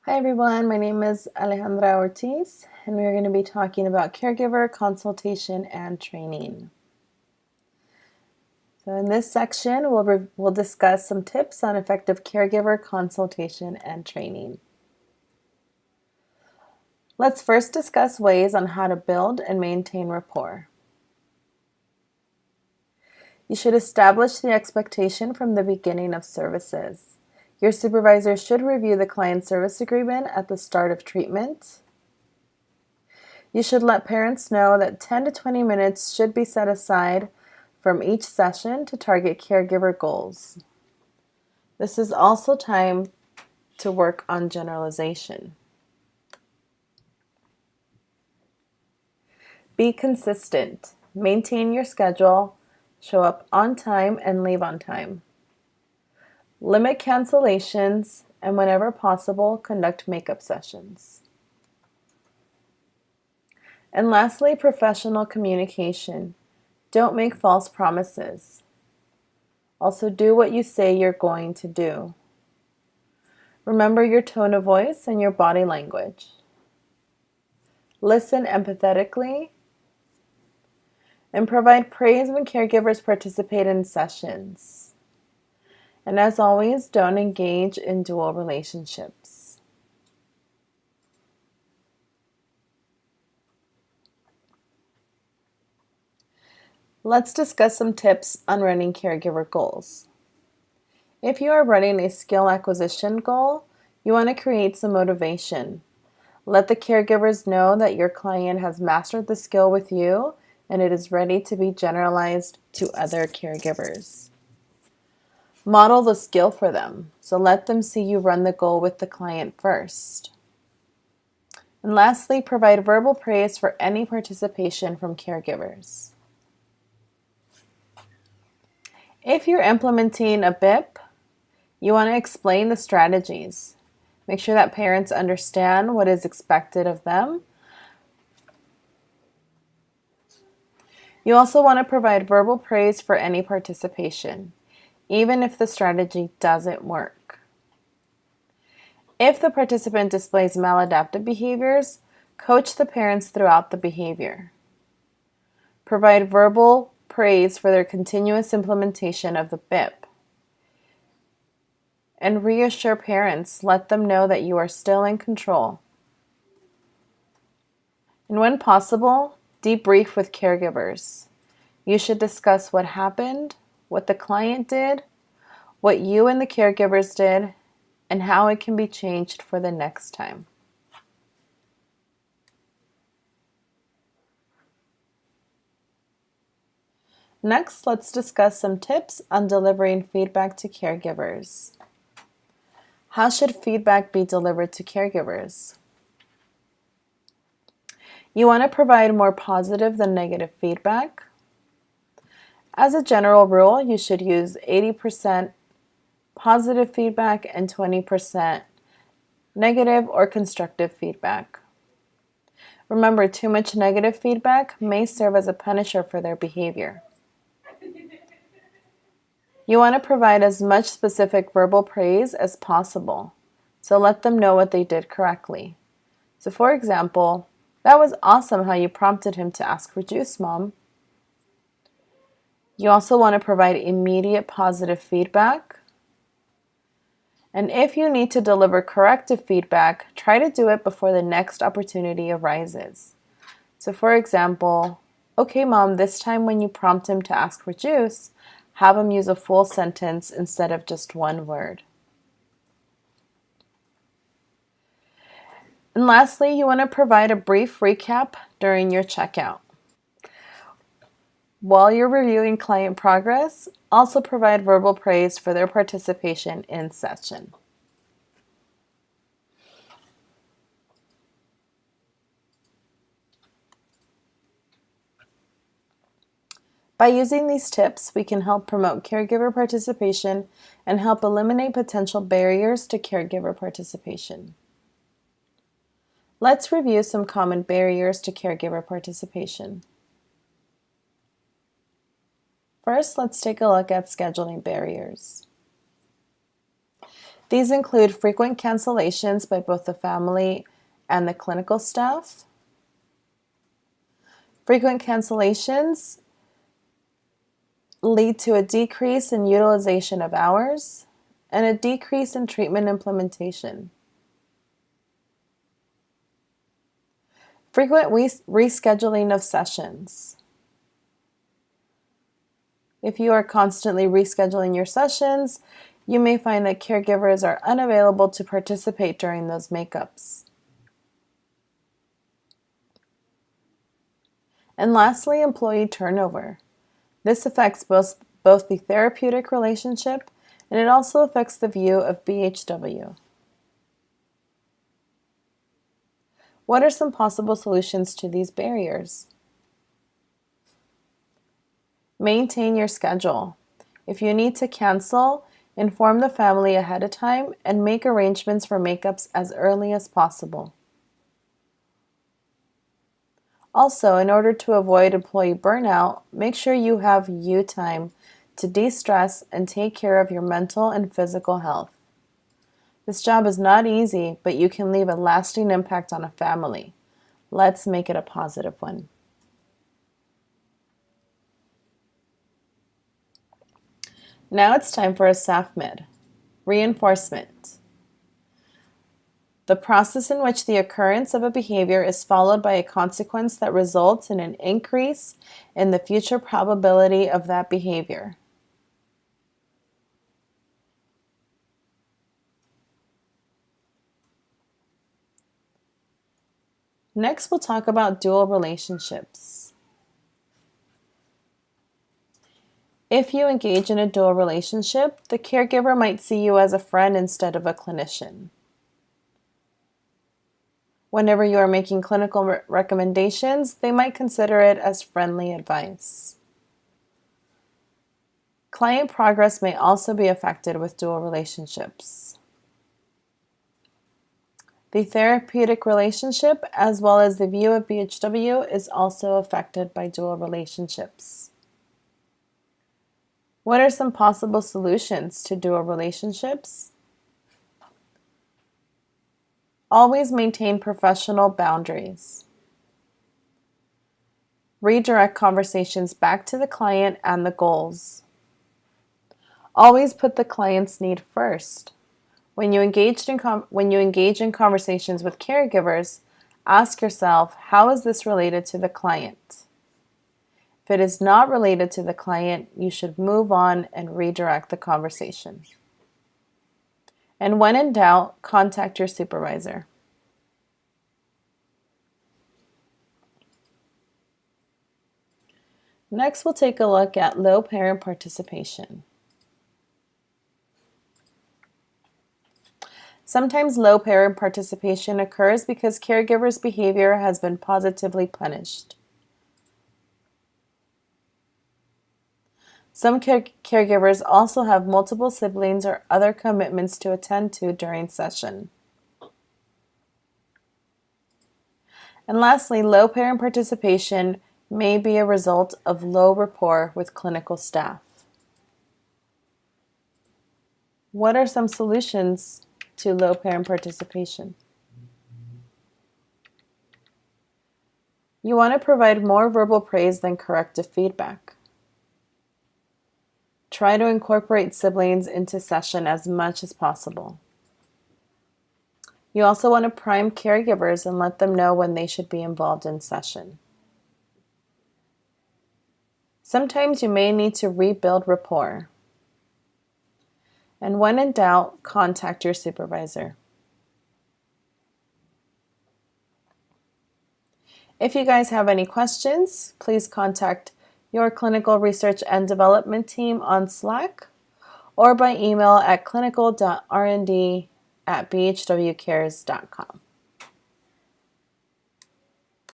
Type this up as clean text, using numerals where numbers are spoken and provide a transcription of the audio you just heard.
Hi everyone, my name is Alejandra Ortiz, and we're going to be talking about caregiver consultation and training. So in this section, we'll discuss some tips on effective caregiver consultation and training. Let's first discuss ways on how to build and maintain rapport. You should establish the expectation from the beginning of services. Your supervisor should review the client service agreement at the start of treatment. You should let parents know that 10 to 20 minutes should be set aside from each session to target caregiver goals. This is also time to work on generalization. Be consistent. Maintain your schedule. Show up on time and leave on time. Limit cancellations, and whenever possible, conduct makeup sessions. And lastly, professional communication. Don't make false promises. Also, do what you say you're going to do. Remember your tone of voice and your body language. Listen empathetically, and provide praise when caregivers participate in sessions. And as always, don't engage in dual relationships. Let's discuss some tips on running caregiver goals. If you are running a skill acquisition goal, you want to create some motivation. Let the caregivers know that your client has mastered the skill with you and it is ready to be generalized to other caregivers. Model the skill for them, so let them see you run the goal with the client first. And lastly, provide verbal praise for any participation from caregivers. If you're implementing a BIP, you want to explain the strategies. Make sure that parents understand what is expected of them. You also want to provide verbal praise for any participation, even if the strategy doesn't work. If the participant displays maladaptive behaviors, coach the parents throughout the behavior. Provide verbal praise for their continuous implementation of the BIP. And reassure parents, let them know that you are still in control. And when possible, debrief with caregivers. You should discuss what happened, what the client did, what you and the caregivers did, and how it can be changed for the next time. Next, let's discuss some tips on delivering feedback to caregivers. How should feedback be delivered to caregivers? You want to provide more positive than negative feedback. As a general rule, you should use 80% positive feedback and 20% negative or constructive feedback. Remember, too much negative feedback may serve as a punisher for their behavior. You want to provide as much specific verbal praise as possible, so let them know what they did correctly. So for example, "That was awesome how you prompted him to ask for juice, Mom." You also want to provide immediate positive feedback. And if you need to deliver corrective feedback, try to do it before the next opportunity arises. So for example, "Okay, Mom, this time when you prompt him to ask for juice, have him use a full sentence instead of just one word." And lastly, you want to provide a brief recap during your checkout. While you're reviewing client progress, also provide verbal praise for their participation in session. By using these tips, we can help promote caregiver participation and help eliminate potential barriers to caregiver participation. Let's review some common barriers to caregiver participation. First, let's take a look at scheduling barriers. These include frequent cancellations by both the family and the clinical staff. Frequent cancellations lead to a decrease in utilization of hours and a decrease in treatment implementation. Frequent rescheduling of sessions. If you are constantly rescheduling your sessions, you may find that caregivers are unavailable to participate during those makeups. And lastly, employee turnover. This affects both the therapeutic relationship and it also affects the view of BHW. What are some possible solutions to these barriers? Maintain your schedule. If you need to cancel, inform the family ahead of time and make arrangements for makeups as early as possible. Also, in order to avoid employee burnout, make sure you have you time to de-stress and take care of your mental and physical health. This job is not easy, but you can leave a lasting impact on a family. Let's make it a positive one. Now it's time for a SAFMED. Reinforcement. The process in which the occurrence of a behavior is followed by a consequence that results in an increase in the future probability of that behavior. Next, we'll talk about dual relationships. If you engage in a dual relationship, the caregiver might see you as a friend instead of a clinician. Whenever you are making clinical recommendations, they might consider it as friendly advice. Client progress may also be affected with dual relationships. The therapeutic relationship, as well as the view of BHW, is also affected by dual relationships. What are some possible solutions to dual relationships? Always maintain professional boundaries. Redirect conversations back to the client and the goals. Always put the client's need first. When you engage in conversations with caregivers, ask yourself, how is this related to the client? If it is not related to the client, you should move on and redirect the conversation. And when in doubt, contact your supervisor. Next, we'll take a look at low parent participation. Sometimes low parent participation occurs because caregivers' behavior has been positively punished. Some caregivers also have multiple siblings or other commitments to attend to during session. And lastly, low parent participation may be a result of low rapport with clinical staff. What are some solutions to low parent participation? You want to provide more verbal praise than corrective feedback. Try to incorporate siblings into session as much as possible. You also want to prime caregivers and let them know when they should be involved in session. Sometimes you may need to rebuild rapport. And when in doubt, contact your supervisor. If you guys have any questions, please contact your clinical research and development team on Slack or by email at clinical.rnd@bhwcares.com.